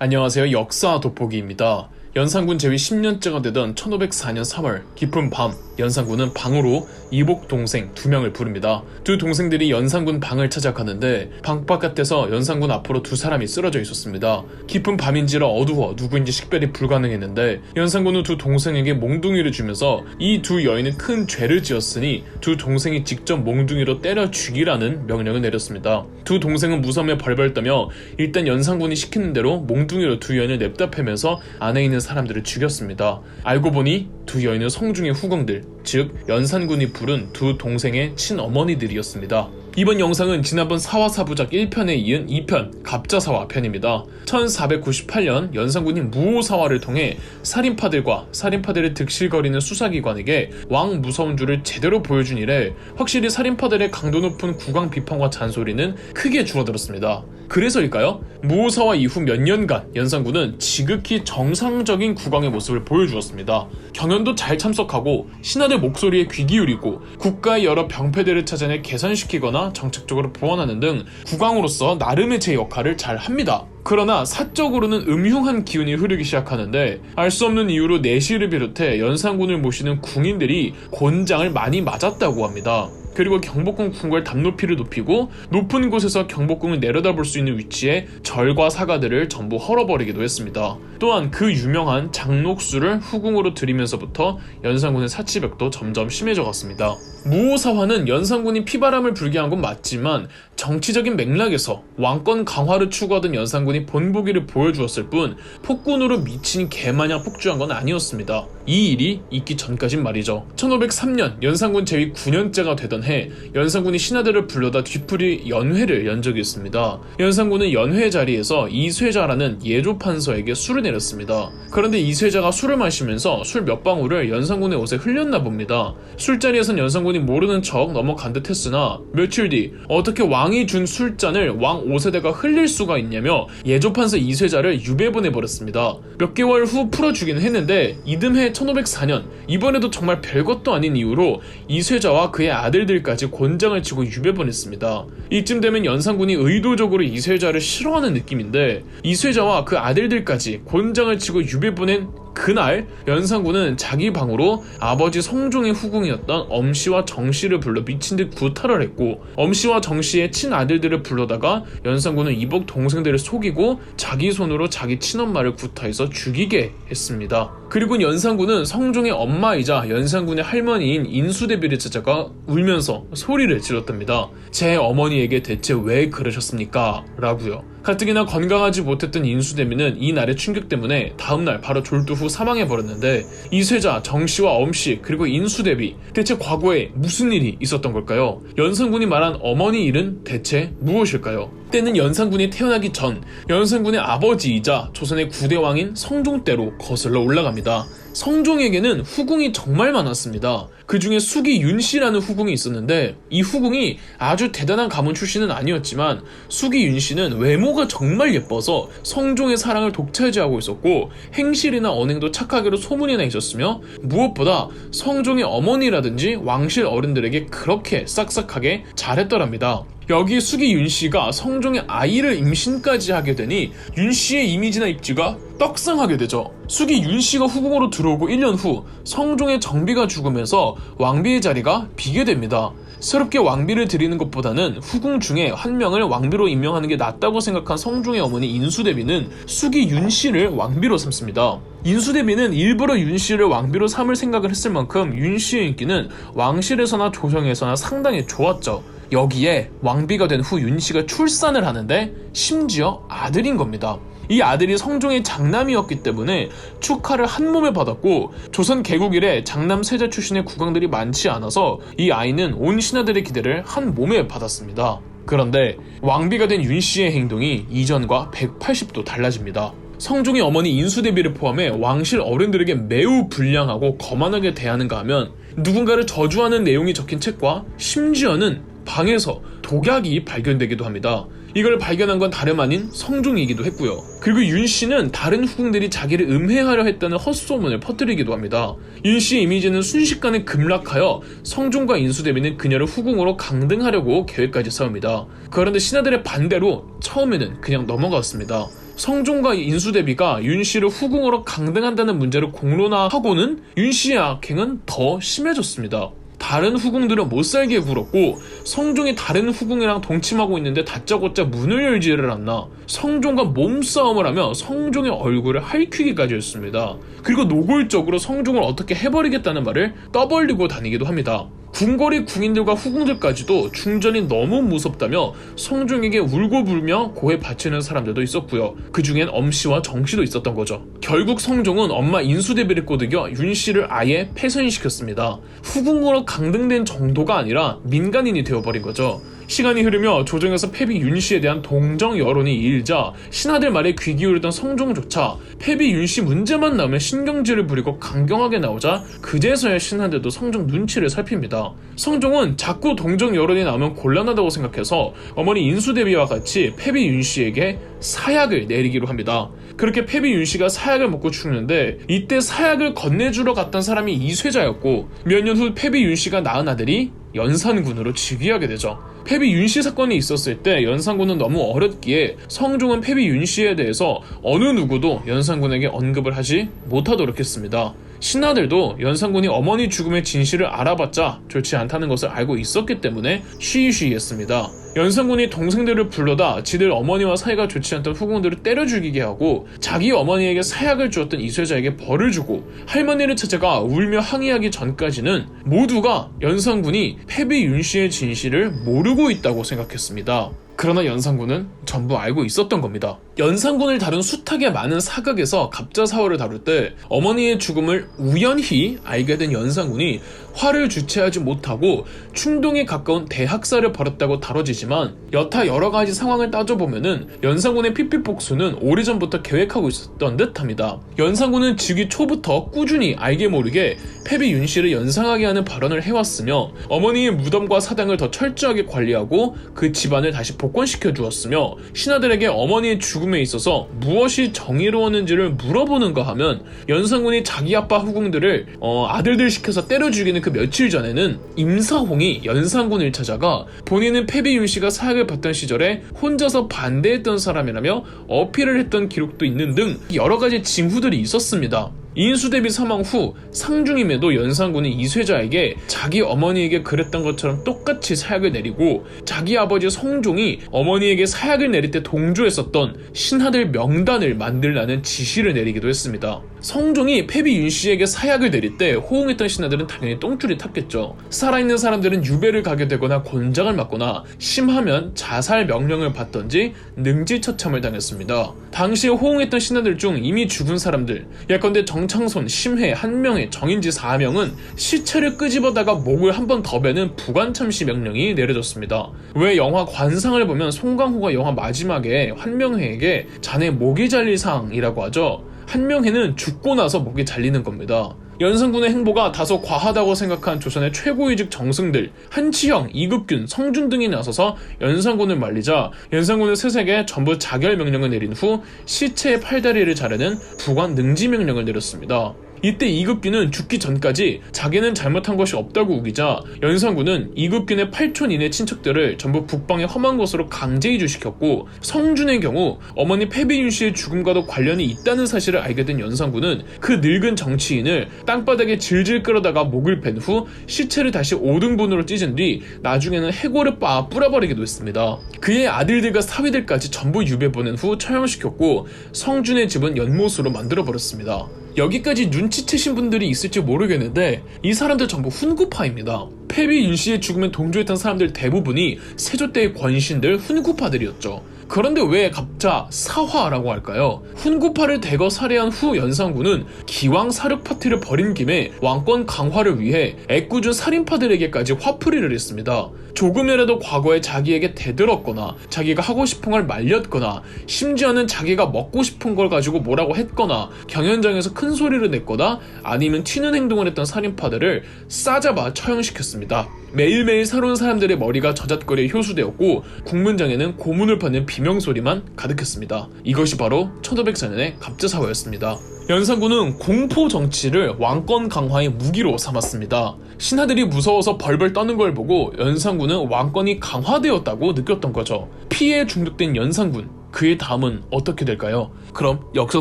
안녕하세요. 역사 돋보기입니다. 연산군 제위 10년째가 되던 1504년 3월 깊은 밤, 연산군은 방으로 이복 동생 2명을 부릅니다. 두 동생들이 연산군 방을 찾아가는데 방 바깥에서 연산군 앞으로 두 사람이 쓰러져 있었습니다. 깊은 밤인지라 어두워 누구인지 식별이 불가능했는데 연산군은 두 동생에게 몽둥이를 주면서 이 두 여인은 큰 죄를 지었으니 두 동생이 직접 몽둥이로 때려 죽이라는 명령을 내렸습니다. 두 동생은 무서움에 벌벌 떠며 일단 연산군이 시키는 대로 몽둥이로 두 여인을 냅다 패면서 안에 있는 사람들을 죽였습니다. 알고 보니 두 여인은 성중의 후궁들, 즉 연산군이 부른 두 동생의 친어머니들이었습니다. 이번 영상은 지난번 사화사부작 1편에 이은 2편 갑자사화 편입니다. 1498년 연산군이 무오사화를 통해 살인파들을 득실거리는 수사기관에게 왕 무서운 줄을 제대로 보여준 이래 확실히 살인파들의 강도 높은 국왕 비판과 잔소리는 크게 줄어들었습니다. 그래서일까요? 무오사화 이후 몇 년간 연산군은 지극히 정상적인 국왕의 모습을 보여주었습니다. 경연도 잘 참석하고 신하들 목소리에 귀 기울이고 국가의 여러 병폐들을 찾아내 개선시키거나 정책적으로 보완하는 등 국왕으로서 나름의 제 역할을 잘 합니다. 그러나 사적으로는 음흉한 기운이 흐르기 시작하는데 알 수 없는 이유로 내시를 비롯해 연산군을 모시는 궁인들이 곤장을 많이 맞았다고 합니다. 그리고 경복궁 궁궐 답높이를 높이고 높은 곳에서 경복궁을 내려다볼 수 있는 위치에 절과 사가들을 전부 헐어버리기도 했습니다. 또한 그 유명한 장록수를 후궁으로 들이면서부터 연산군의 사치벽도 점점 심해져 갔습니다. 무오사화는 연산군이 피바람을 불게 한 건 맞지만 정치적인 맥락에서 왕권 강화를 추구하던 연산군이 본보기를 보여주었을 뿐 폭군으로 미친 개마냥 폭주한 건 아니었습니다. 이 일이 있기 전까진 말이죠. 1503년 연산군 제위 9년째가 되던 해 연산군이 신하들을 불러다 뒤풀이 연회를 연 적이 있습니다. 연산군은 연회 자리에서 이쇠자라는 예조판서에게 술을 내렸습니다. 그런데 이쇠자가 술을 마시면서 술 몇 방울을 연산군의 옷에 흘렸나 봅니다. 술자리에선 연산군이 모르는 척 넘어간 듯 했으나 며칠 뒤 어떻게 왕이 준 술잔을 왕 옷에다가 흘릴 수가 있냐며 예조판서 이쇠자를 유배보내버렸습니다. 몇 개월 후 풀어주긴 했는데 이듬해 1504년 이번에도 정말 별것도 아닌 이유로 이쇠자와 그의 아들들까지 곤장을 치고 유배보냈습니다. 이쯤 되면 연산군이 의도적으로 이쇠자를 싫어하는 느낌인데 이쇠자와 그 아들들까지 곤장을 치고 유배보낸 그날 연산군은 자기 방으로 아버지 성종의 후궁이었던 엄씨와 정씨를 불러 미친듯 구타를 했고 엄씨와 정씨의 친아들들을 불러다가 연산군은 이복 동생들을 속이고 자기 손으로 자기 친엄마를 구타해서 죽이게 했습니다. 그리고 연산군은 성종의 엄마이자 연산군의 할머니인 인수대비를 찾아가 울면서 소리를 질렀답니다. 제 어머니에게 대체 왜 그러셨습니까? 라고요. 가뜩이나 건강하지 못했던 인수대비는 이 날의 충격 때문에 다음날 바로 졸두 후 사망해버렸는데 이쇠자, 정씨와 엄씨 그리고 인수대비 대체 과거에 무슨 일이 있었던 걸까요? 연산군이 말한 어머니 일은 대체 무엇일까요? 때는 연산군이 태어나기 전 연산군의 아버지이자 조선의 9대 왕인 성종 때로 거슬러 올라갑니다. 성종에게는 후궁이 정말 많았습니다. 그 중에 숙이 윤씨라는 후궁이 있었는데 이 후궁이 아주 대단한 가문 출신은 아니었지만 숙이 윤씨는 외모가 정말 예뻐서 성종의 사랑을 독차지하고 있었고 행실이나 언행도 착하기로 소문이 나 있었으며 무엇보다 성종의 어머니라든지 왕실 어른들에게 그렇게 싹싹하게 잘했더랍니다. 여기 숙이 윤씨가 성종의 아이를 임신까지 하게 되니 윤씨의 이미지나 입지가 떡상하게 되죠. 숙이 윤씨가 후궁으로 들어오고 1년 후 성종의 정비가 죽으면서 왕비의 자리가 비게 됩니다. 새롭게 왕비를 들이는 것보다는 후궁 중에 한 명을 왕비로 임명하는 게 낫다고 생각한 성종의 어머니 인수대비는 숙이 윤씨를 왕비로 삼습니다. 인수대비는 일부러 윤씨를 왕비로 삼을 생각을 했을 만큼 윤씨의 인기는 왕실에서나 조정에서나 상당히 좋았죠. 여기에 왕비가 된 후 윤씨가 출산을 하는데 심지어 아들인 겁니다. 이 아들이 성종의 장남이었기 때문에 축하를 한 몸에 받았고 조선 개국 이래 장남 세자 출신의 국왕들이 많지 않아서 이 아이는 온 신하들의 기대를 한 몸에 받았습니다. 그런데 왕비가 된 윤씨의 행동이 이전과 180도 달라집니다. 성종의 어머니 인수대비를 포함해 왕실 어른들에게 매우 불량하고 거만하게 대하는가 하면 누군가를 저주하는 내용이 적힌 책과 심지어는 방에서 독약이 발견되기도 합니다. 이걸 발견한 건 다름 아닌 성종이기도 했고요. 그리고 윤씨는 다른 후궁들이 자기를 음해하려 했다는 헛소문을 퍼뜨리기도 합니다. 윤씨의 이미지는 순식간에 급락하여 성종과 인수대비는 그녀를 후궁으로 강등하려고 계획까지 세웁니다. 그런데 신하들의 반대로 처음에는 그냥 넘어갔습니다. 성종과 인수대비가 윤씨를 후궁으로 강등한다는 문제를 공론화하고는 윤씨의 악행은 더 심해졌습니다. 다른 후궁들은 못살게 굴었고 성종이 다른 후궁이랑 동침하고 있는데 다짜고짜 문을 열지를 않나 성종과 몸싸움을 하며 성종의 얼굴을 핥히기까지 했습니다. 그리고 노골적으로 성종을 어떻게 해버리겠다는 말을 떠벌리고 다니기도 합니다. 궁궐의 궁인들과 후궁들까지도 중전이 너무 무섭다며 성종에게 울고불며 고해 바치는 사람들도 있었고요. 그 중엔 엄씨와 정씨도 있었던 거죠. 결국 성종은 엄마 인수대비를 꼬드겨 윤씨를 아예 폐선시켰습니다. 후궁으로 강등된 정도가 아니라 민간인이 되어버린 거죠. 시간이 흐르며 조정에서 패비 윤씨에 대한 동정 여론이 일자 신하들 말에 귀 기울이던 성종조차 패비 윤씨 문제만 나오면 신경질을 부리고 강경하게 나오자 그제서야 신하들도 성종 눈치를 살핍니다. 성종은 자꾸 동정 여론이 나오면 곤란하다고 생각해서 어머니 인수대비와 같이 패비 윤씨에게 사약을 내리기로 합니다. 그렇게 패비 윤씨가 사약을 먹고 죽는데 이때 사약을 건네주러 갔던 사람이 이쇠자였고 몇 년 후 패비 윤씨가 낳은 아들이 연산군으로 즉위하게 되죠. 패비 윤씨 사건이 있었을 때 연산군은 너무 어렸기에 성종은 패비 윤씨에 대해서 어느 누구도 연산군에게 언급을 하지 못하도록 했습니다. 신하들도 연산군이 어머니 죽음의 진실을 알아봤자 좋지 않다는 것을 알고 있었기 때문에 쉬쉬했습니다. 연산군이 동생들을 불러다 지들 어머니와 사이가 좋지 않던 후궁들을 때려 죽이게 하고 자기 어머니에게 사약을 주었던 이쇠자에게 벌을 주고 할머니를 찾아가 울며 항의하기 전까지는 모두가 연산군이 패비 윤씨의 진실을 모르고 있다고 생각했습니다. 그러나 연산군은 전부 알고 있었던 겁니다. 연산군을 다룬 숱하게 많은 사극에서 갑자사화를 다룰 때 어머니의 죽음을 우연히 알게 된 연산군이 화를 주체하지 못하고 충동에 가까운 대학살을 벌였다고 다뤄지지만 여타 여러가지 상황을 따져보면은 연산군의 피피복수는 오래전부터 계획하고 있었던 듯합니다. 연산군은 즉위 초부터 꾸준히 알게 모르게 패비 윤씨를 연상하게 하는 발언을 해왔으며 어머니의 무덤과 사당을 더 철저하게 관리하고 그 집안을 다시 복권시켜 주었으며 신하들에게 어머니의 죽음에 있어서 무엇이 정의로웠는지를 물어보는가 하면 연산군이 자기 아빠 후궁들을 아들들 시켜서 때려 죽이는 그 며칠 전에는 임사홍이 연산군을 찾아가 본인은 패비 윤씨가 사약을 받던 시절에 혼자서 반대했던 사람이라며 어필을 했던 기록도 있는 등 여러가지 징후들이 있었습니다. 인수대비 사망 후 상중임에도 연산군이 이쇠자에게 자기 어머니에게 그랬던 것처럼 똑같이 사약을 내리고 자기 아버지 성종이 어머니에게 사약을 내릴 때 동조했었던 신하들 명단을 만들라는 지시를 내리기도 했습니다. 성종이 패비 윤씨에게 사약을 내릴 때 호응했던 신하들은 당연히 똥줄이 탔겠죠. 살아있는 사람들은 유배를 가게 되거나 곤장을 맞거나 심하면 자살 명령을 받던지 능지처참을 당했습니다. 당시에 호응했던 신하들 중 이미 죽은 사람들 예컨대 정창손, 심회, 한명회, 정인지 4명은 시체를 끄집어다가 목을 한 번 더 베는 부관참시 명령이 내려졌습니다. 왜 영화 관상을 보면 송강호가 영화 마지막에 한명회에게 자네 목이 잘릴 상이라고 하죠. 한명회는 죽고 나서 목이 잘리는 겁니다. 연산군의 행보가 다소 과하다고 생각한 조선의 최고위직 정승들 한치형, 이급균, 성준 등이 나서서 연산군을 말리자 연산군은 세색에 전부 자결 명령을 내린 후 시체의 팔다리를 자르는 부관 능지 명령을 내렸습니다. 이때 이급균은 죽기 전까지 자기는 잘못한 것이 없다고 우기자 연산군은 이급균의 8촌인의 친척들을 전부 북방의 험한 곳으로 강제 이주시켰고 성준의 경우 어머니 패비 윤씨의 죽음과도 관련이 있다는 사실을 알게 된 연산군은 그 늙은 정치인을 땅바닥에 질질 끌어다가 목을 벤 후 시체를 다시 5등분으로 찢은 뒤 나중에는 해골을 빻아 뿌려버리기도 했습니다. 그의 아들들과 사위들까지 전부 유배 보낸 후 처형시켰고 성준의 집은 연못으로 만들어버렸습니다. 여기까지 눈치채신 분들이 있을지 모르겠는데 이 사람들 전부 훈구파입니다. 패비 윤씨의 죽음에 동조했던 사람들 대부분이 세조 때의 권신들 훈구파들이었죠. 그런데 왜 갑자 사화라고 할까요? 훈구파를 대거 살해한 후 연산군은 기왕 사륙 파티를 벌인 김에 왕권 강화를 위해 애꿎은 살인파들에게까지 화풀이를 했습니다. 조금이라도 과거에 자기에게 대들었거나 자기가 하고 싶은 걸 말렸거나 심지어는 자기가 먹고 싶은 걸 가지고 뭐라고 했거나 경연장에서 큰 소리를 냈거나 아니면 튀는 행동을 했던 살인파들을 싸잡아 처형시켰습니다. 매일매일 새로운 사람들의 머리가 저잣거리에 효수되었고 국문장에는 고문을 받는 비명소리만 가득했습니다. 이것이 바로 1504년의 갑자사화였습니다. 연산군은 공포 정치를 왕권 강화의 무기로 삼았습니다. 신하들이 무서워서 벌벌 떠는 걸 보고 연산군은 왕권이 강화되었다고 느꼈던 거죠. 피해에 중독된 연산군, 그의 다음은 어떻게 될까요? 그럼 역사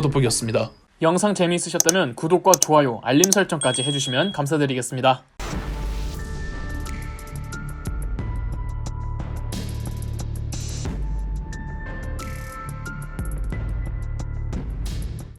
돋보기였습니다. 영상 재미있으셨다면 구독과 좋아요, 알림 설정까지 해주시면 감사드리겠습니다.